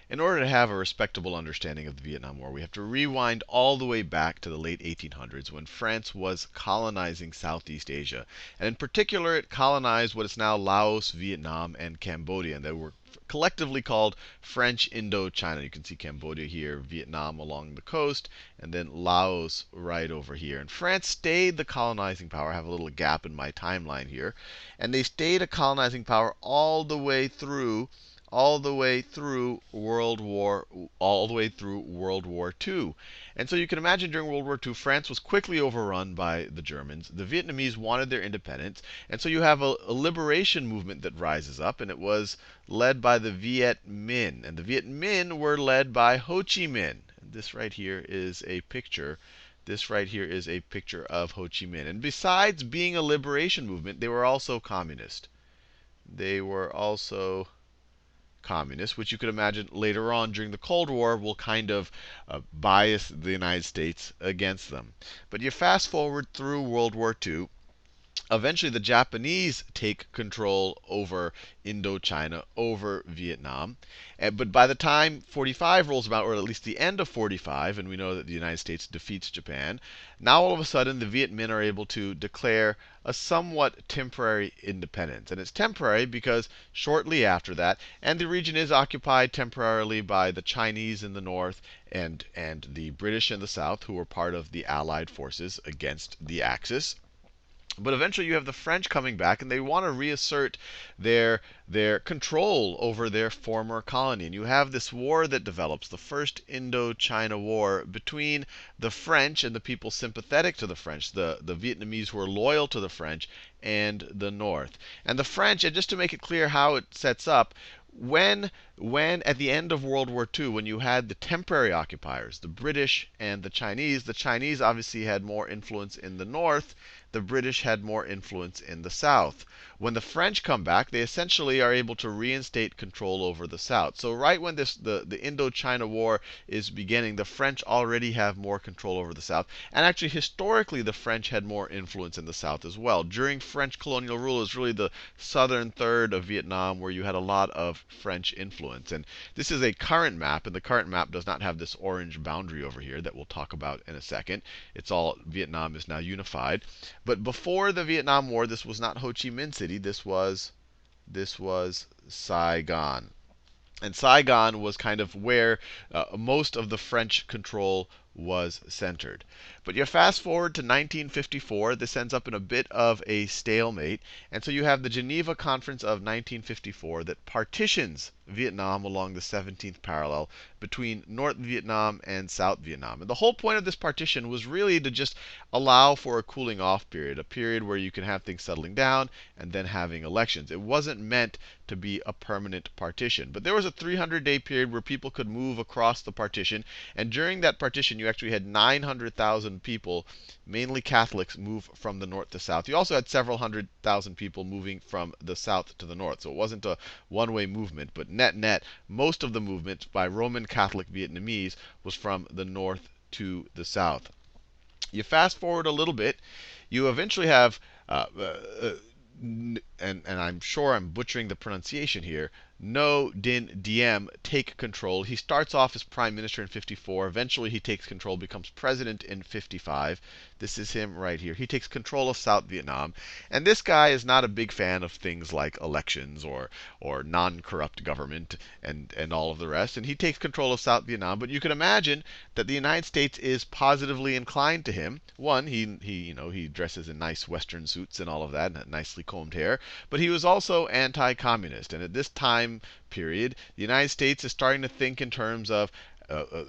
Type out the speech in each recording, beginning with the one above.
in order to have a respectable understanding of the Vietnam War, we have to rewind all the way back to the late 1800s when France was colonizing Southeast Asia. And in particular, it colonized what is now Laos, Vietnam, and Cambodia. And they were collectively called French Indochina. You can see Cambodia here, Vietnam along the coast, and then Laos right over here. And France stayed the colonizing power. I have a little gap in my timeline here. And they stayed a colonizing power all the way through World War II. And so you can imagine during World War II, France was quickly overrun by the Germans. The Vietnamese wanted their independence. And so you have a liberation movement that rises up, and it was led by the Viet Minh. And the Viet Minh were led by Ho Chi Minh. This right here is a picture. This right here is a picture of Ho Chi Minh. And besides being a liberation movement, they were also communist. They were also communists, which you could imagine later on during the Cold War will kind of bias the United States against them. But you fast forward through World War II. Eventually, the Japanese take control over Indochina, over Vietnam. But by the time 45 rolls about, or at least the end of 45, and we know that the United States defeats Japan, now all of a sudden the Viet Minh are able to declare a somewhat temporary independence. And it's temporary because shortly after that, and the region is occupied temporarily by the Chinese in the north and the British in the south, who were part of the Allied forces against the Axis. But eventually you have the French coming back, and they want to reassert their control over their former colony. And you have this war that develops, the First Indochina War, between the French and the people sympathetic to the French, the Vietnamese who are loyal to the French, and the North. And the French, and just to make it clear how it sets up, when at the end of World War II, when you had the temporary occupiers, the British and the Chinese obviously had more influence in the north, the British had more influence in the south. When the French come back, they essentially are able to reinstate control over the south. So right when the Indochina War is beginning, the French already have more control over the south. And actually, historically, the French had more influence in the south as well. During French colonial rule, it was really the southern third of Vietnam where you had a lot of French influence. And this is a current map, and the current map does not have this orange boundary over here that we'll talk about in a second. It's all Vietnam is now unified. But before the Vietnam War, this was not Ho Chi Minh City. This was Saigon. And Saigon was kind of where most of the French control was centered. But you fast forward to 1954. This ends up in a bit of a stalemate. And so you have the Geneva Conference of 1954 that partitions Vietnam along the 17th parallel between North Vietnam and South Vietnam. And the whole point of this partition was really to just allow for a cooling off period, a period where you can have things settling down and then having elections. It wasn't meant to be a permanent partition. But there was a 300-day period where people could move across the partition. And during that partition, you actually had 900,000 people, mainly Catholics, move from the north to south. You also had several 100,000 people moving from the south to the north. So it wasn't a one-way movement. But net, most of the movement by Roman Catholic Vietnamese was from the north to the south. You fast forward a little bit, you eventually have, and I'm sure I'm butchering the pronunciation here, Ngo Dinh Diem take control. He starts off as prime minister in 54. Eventually, he takes control, becomes president in 55. This is him right here. He takes control of South Vietnam. And this guy is not a big fan of things like elections or non-corrupt government and all of the rest. And he takes control of South Vietnam. But you can imagine that the United States is positively inclined to him. One, he dresses in nice Western suits and all of that, and nicely combed hair. But he was also anti-communist. And at this time period, the United States is starting to think in terms of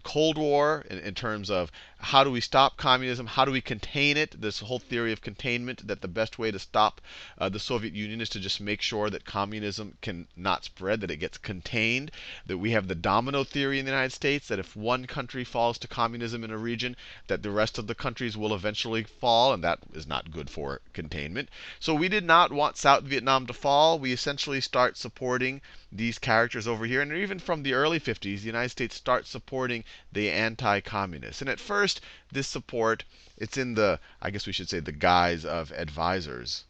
Cold War, in terms of how do we stop communism, how do we contain it, this whole theory of containment, that the best way to stop the Soviet Union is to just make sure that communism can not spread, that it gets contained, that we have the domino theory in the United States, that if one country falls to communism in a region, that the rest of the countries will eventually fall, and that is not good for containment. So we did not want South Vietnam to fall. We essentially start supporting these characters over here. And even from the early 50s, the United States starts supporting the anti-communists. And at first, this support, it's in the, I guess we should say, the guise of advisors.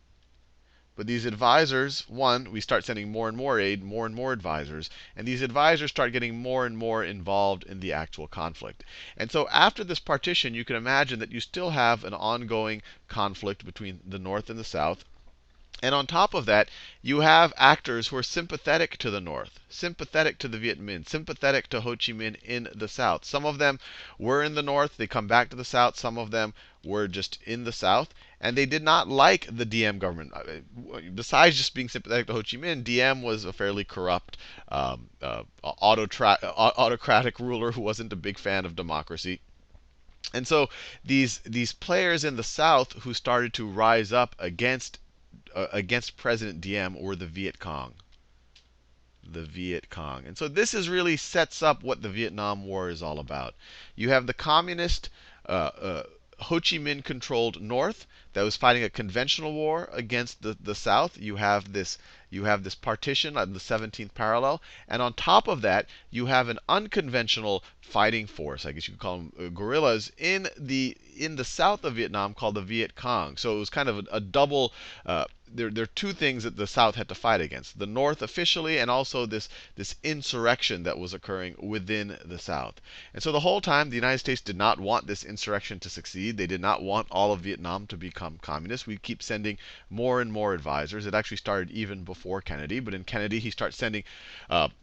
But these advisors, one, we start sending more and more aid, more and more advisors, and these advisors start getting more and more involved in the actual conflict. And so after this partition, you can imagine that you still have an ongoing conflict between the North and the South. And on top of that, you have actors who are sympathetic to the North, sympathetic to the Viet Minh, sympathetic to Ho Chi Minh in the South. Some of them were in the North, they come back to the South. Some of them were just in the South, and they did not like the Diem government. Besides just being sympathetic to Ho Chi Minh, Diem was a fairly corrupt, autocratic ruler who wasn't a big fan of democracy. And so these players in the South who started to rise up against President Diem were the Viet Cong. The Viet Cong. And so this is really sets up what the Vietnam War is all about. You have the communist Ho Chi Minh controlled North that was fighting a conventional war against the South. You have this partition on the 17th parallel, and on top of that, you have an unconventional fighting force, I guess you could call them guerrillas, in the south of Vietnam called the Viet Cong. So it was kind of a double. There are two things that the South had to fight against: the North officially, and also this insurrection that was occurring within the South. And so the whole time, the United States did not want this insurrection to succeed. They did not want all of Vietnam to become communist. We keep sending more and more advisors. It actually started even before Kennedy, but in Kennedy he starts sending,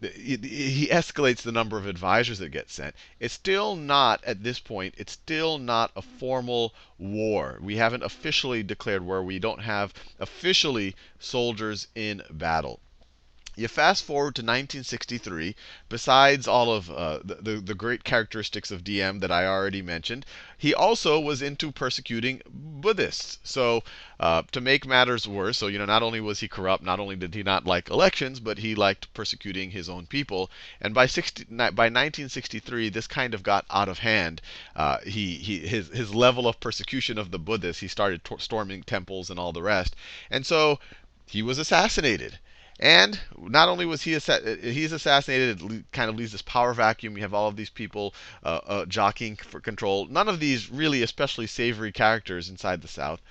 he escalates the number of advisors that get sent. It's still not, at this point, it's still not a formal war. We haven't officially declared war. We don't have officially soldiers in battle. You fast forward to 1963. Besides all of the great characteristics of Diem that I already mentioned, he also was into persecuting Buddhists. So to make matters worse, so not only was he corrupt, not only did he not like elections, but he liked persecuting his own people. And by 1963, this kind of got out of hand. His level of persecution of the Buddhists, he started storming temples and all the rest. And so he was assassinated. And not only was he's assassinated, it kind of leaves this power vacuum. You have all of these people jockeying for control. None of these really especially savory characters inside the South.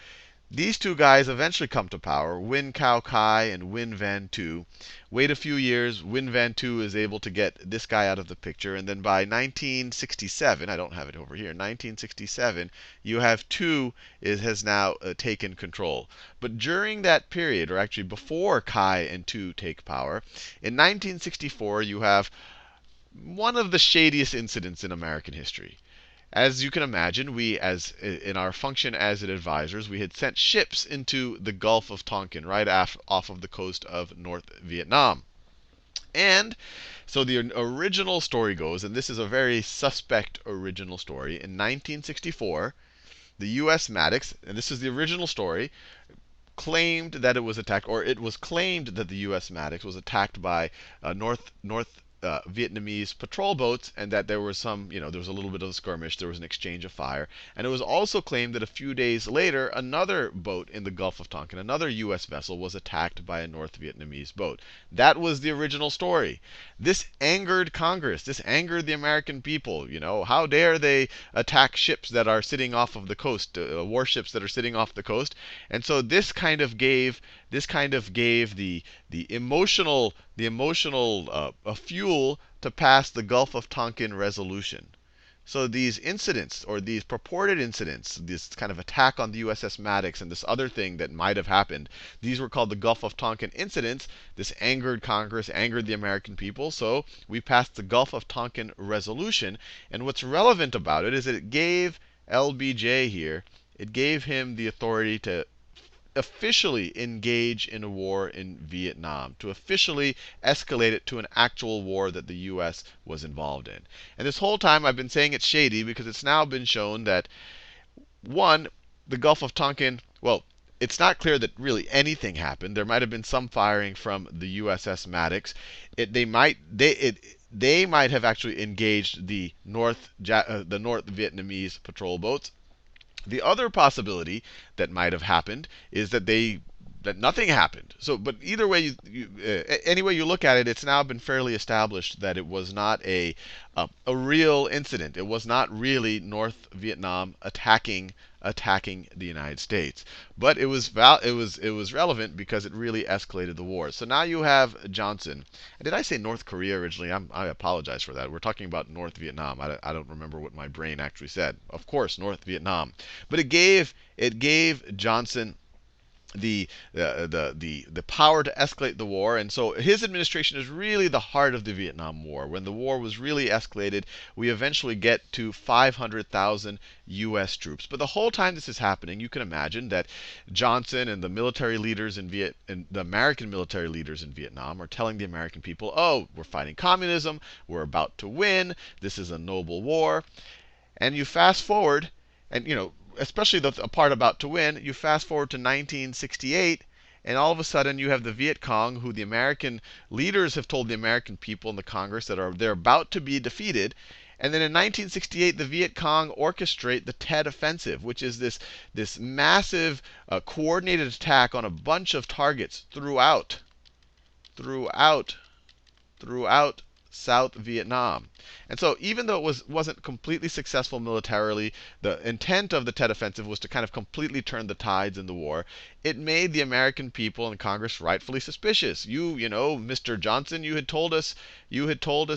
These two guys eventually come to power, Nguyen Cao Khai and Nguyen Van Tu. Wait a few years, Nguyen Van Tu is able to get this guy out of the picture, and then by 1967, I don't have it over here, 1967, you have Tu has now taken control. But during that period, or actually before Khai and Tu take power, in 1964 you have one of the shadiest incidents in American history. As you can imagine, we, as in our function as advisors, we had sent ships into the Gulf of Tonkin, right off of the coast of North Vietnam. And so the original story goes, and this is a very suspect original story, in 1964, the U.S. Maddox, and this is the original story, claimed that it was attacked, or it was claimed that the U.S. Maddox was attacked by North Vietnamese patrol boats, and that there was there was a little bit of a skirmish, there was an exchange of fire. And it was also claimed that a few days later, another boat in the Gulf of Tonkin, another U.S. vessel, was attacked by a North Vietnamese boat. That was the original story. This angered Congress. This angered the American people. How dare they attack ships that are sitting off of the coast, warships that are sitting off the coast? And so this kind of gave the emotional fuel to pass the Gulf of Tonkin resolution. So these incidents, or these purported incidents, this kind of attack on the USS Maddox and this other thing that might have happened, these were called the Gulf of Tonkin incidents. This angered Congress, angered the American people, so we passed the Gulf of Tonkin resolution. And what's relevant about it is that it gave LBJ here, it gave him the authority to officially engage in a war in Vietnam, to officially escalate it to an actual war that the U.S. was involved in. And this whole time I've been saying it's shady because it's now been shown that, one, the Gulf of Tonkin, well, it's not clear that really anything happened. There might have been some firing from the USS Maddox. They might have actually engaged the North Vietnamese patrol boats. The other possibility that might have happened is that they that nothing happened. So, but either way, any way you look at it, it's now been fairly established that it was not a real incident. It was not really North Vietnam attacking the United States, but it was relevant because it really escalated the war. So now you have Johnson. And did I say North Korea originally? I apologize for that. We're talking about North Vietnam. I don't remember what my brain actually said. Of course, North Vietnam. But it gave Johnson the power to escalate the war. And so his administration is really the heart of the Vietnam War. When the war was really escalated, we eventually get to 500,000 U.S. troops. But the whole time this is happening, you can imagine that Johnson and the military leaders and the American military leaders in Vietnam are telling the American people, oh, we're fighting communism, we're about to win, this is a noble war. And you fast forward, and especially the part about to win, you fast forward to 1968, and all of a sudden you have the Viet Cong, who the American leaders have told the American people in the Congress that they're about to be defeated. And then in 1968, the Viet Cong orchestrate the Tet Offensive, which is this massive coordinated attack on a bunch of targets throughout South Vietnam. And so even though it wasn't completely successful militarily, the intent of the Tet Offensive was to kind of completely turn the tides in the war. It made the American people and Congress rightfully suspicious. Mr. Johnson, you had told us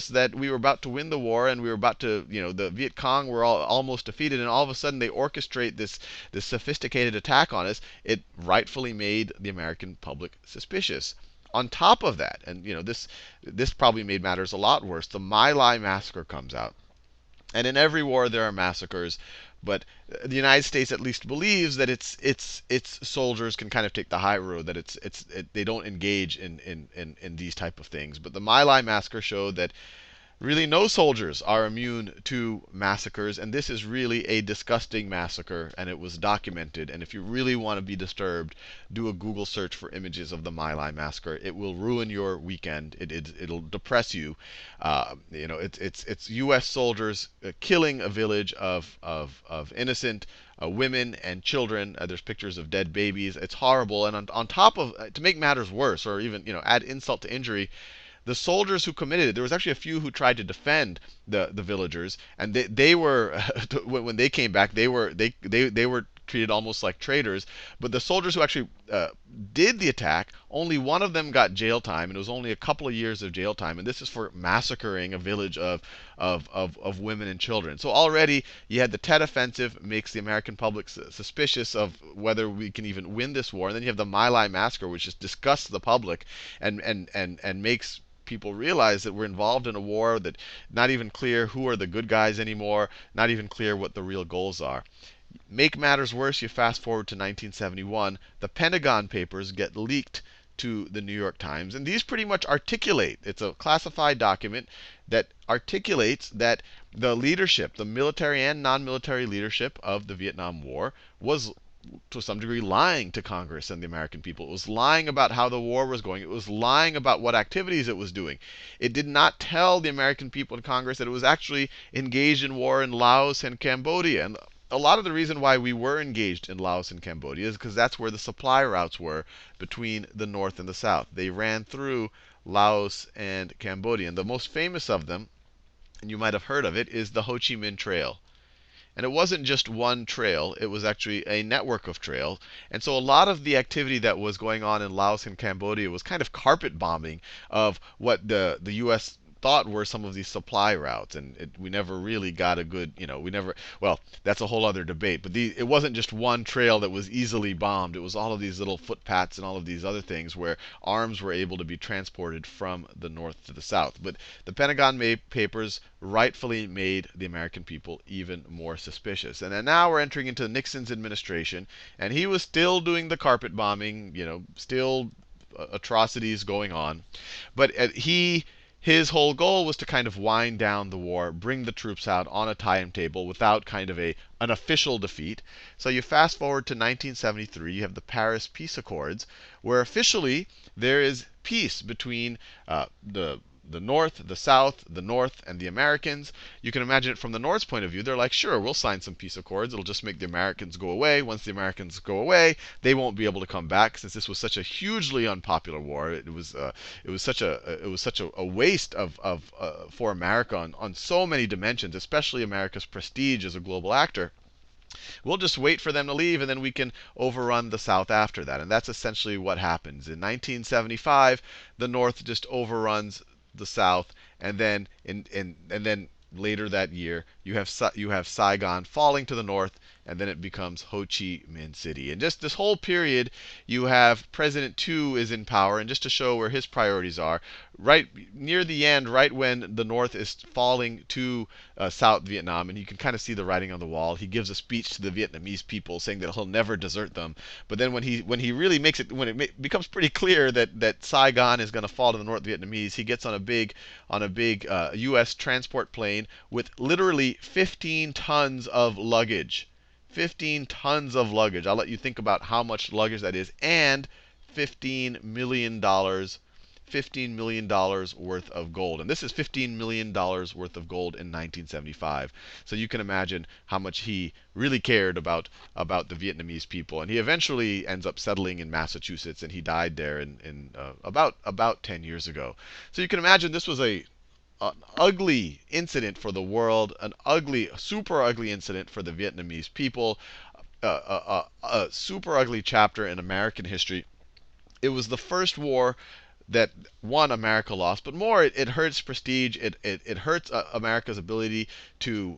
that we were about to win the war and we were about to, the Viet Cong were almost defeated, and all of a sudden they orchestrate this sophisticated attack on us. It rightfully made the American public suspicious. On top of that, and this probably made matters a lot worse, the My Lai massacre comes out. And in every war there are massacres, but the United States at least believes that its soldiers can kind of take the high road, that they don't engage in these type of things. But the My Lai massacre showed that really no soldiers are immune to massacres, and this is really a disgusting massacre, and it was documented. And if you really want to be disturbed, do a Google search for images of the My Lai massacre. It will ruin your weekend. It'll depress you. It's U.S. soldiers killing a village of innocent women and children. There's pictures of dead babies. It's horrible. And on top of, to make matters worse, or even add insult to injury, the soldiers who committed it, there was actually a few who tried to defend the villagers, and they were when they came back, they were treated almost like traitors. But the soldiers who actually did the attack, only one of them got jail time, and it was only a couple of years of jail time. And this is for massacring a village of women and children. So already you had the Tet Offensive, makes the American public suspicious of whether we can even win this war. And then you have the My Lai massacre, which just disgusts the public and makes people realize that we're involved in a war that not even clear who are the good guys anymore, not even clear what the real goals are. Make matters worse, you fast forward to 1971, the Pentagon Papers get leaked to the New York Times, and these pretty much articulate, it's a classified document that articulates that the leadership, the military and non-military leadership of the Vietnam War was to some degree lying to Congress and the American people. It was lying about how the war was going. It was lying about what activities it was doing. It did not tell the American people and Congress that it was actually engaged in war in Laos and Cambodia. And a lot of the reason why we were engaged in Laos and Cambodia is because that's where the supply routes were between the North and the South. They ran through Laos and Cambodia. And the most famous of them, and you might have heard of it, is the Ho Chi Minh Trail. And it wasn't just one trail, it was actually a network of trails. And so a lot of the activity that was going on in Laos and Cambodia was kind of carpet bombing of what the U.S. thought were some of these supply routes. And we never really got a good, well, that's a whole other debate. But it wasn't just one trail that was easily bombed. It was all of these little footpaths and all of these other things where arms were able to be transported from the north to the south. But the Pentagon Papers rightfully made the American people even more suspicious. And then now we're entering into Nixon's administration, and he was still doing the carpet bombing, still atrocities going on. But his whole goal was to kind of wind down the war, bring the troops out on a timetable without kind of an official defeat. So you fast forward to 1973, you have the Paris Peace Accords, where officially there is peace between the the North, the South, the North, and the Americans. You can imagine it from the North's point of view. They're like, sure, we'll sign some peace accords. It'll just make the Americans go away. Once the Americans go away, they won't be able to come back, since this was such a hugely unpopular war. It was such a waste for America on so many dimensions, especially America's prestige as a global actor. We'll just wait for them to leave, and then we can overrun the South after that. And that's essentially what happens. In 1975, the North just overruns the South, and then later that year, you have Saigon falling to the north, and then it becomes Ho Chi Minh City. And just this whole period, you have President Tu is in power, and just to show where his priorities are, right near the end, right when the North is falling to South Vietnam, and you can kind of see the writing on the wall. He gives a speech to the Vietnamese people saying that he'll never desert them. But then when he really makes it, when it becomes pretty clear that Saigon is going to fall to the North Vietnamese, he gets on a big U.S. transport plane with literally 15 tons of luggage. 15 tons of luggage. I'll let you think about how much luggage that is, and $15 million. $15 million worth of gold. And this is $15 million worth of gold in 1975. So you can imagine how much he really cared about the Vietnamese people. And he eventually ends up settling in Massachusetts, and he died there in about 10 years ago. So you can imagine this was an ugly incident for the world, an ugly, super ugly incident for the Vietnamese people, a super ugly chapter in American history. It was the first war that, one, America lost, but more, it hurts prestige. It hurts America's ability to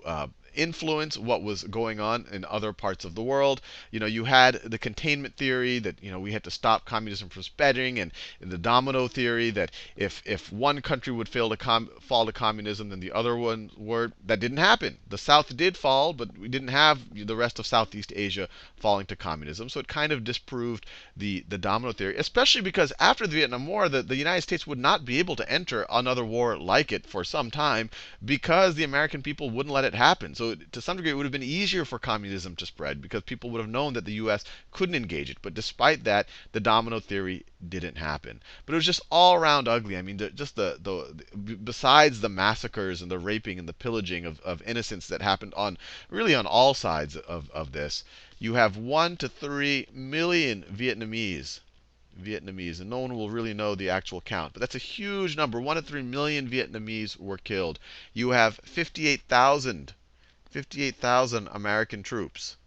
influence what was going on in other parts of the world. You had the containment theory that we had to stop communism from spreading, and the domino theory that if one country would fall to communism, then the other one would. That didn't happen. The South did fall, but we didn't have the rest of Southeast Asia falling to communism. So it kind of disproved the domino theory, especially because after the Vietnam War, the United States would not be able to enter another war like it for some time, because the American people wouldn't let it happen. So to some degree, it would have been easier for communism to spread, because people would have known that the U.S. couldn't engage it. But despite that, the domino theory didn't happen. But it was just all around ugly. I mean, besides the massacres and the raping and the pillaging of innocents that happened really on all sides of this, you have 1 to 3 million Vietnamese, and no one will really know the actual count. But that's a huge number. 1 to 3 million Vietnamese were killed. You have 58,000 American troops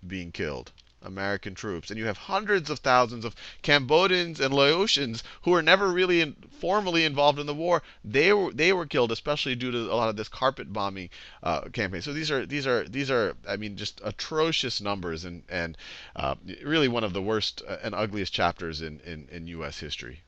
being killed. American troops. And you have hundreds of thousands of Cambodians and Laotians who were never really formally involved in the war. They were killed, especially due to a lot of this carpet bombing campaign. So these are I mean, just atrocious numbers, and really one of the worst and ugliest chapters in U.S. history.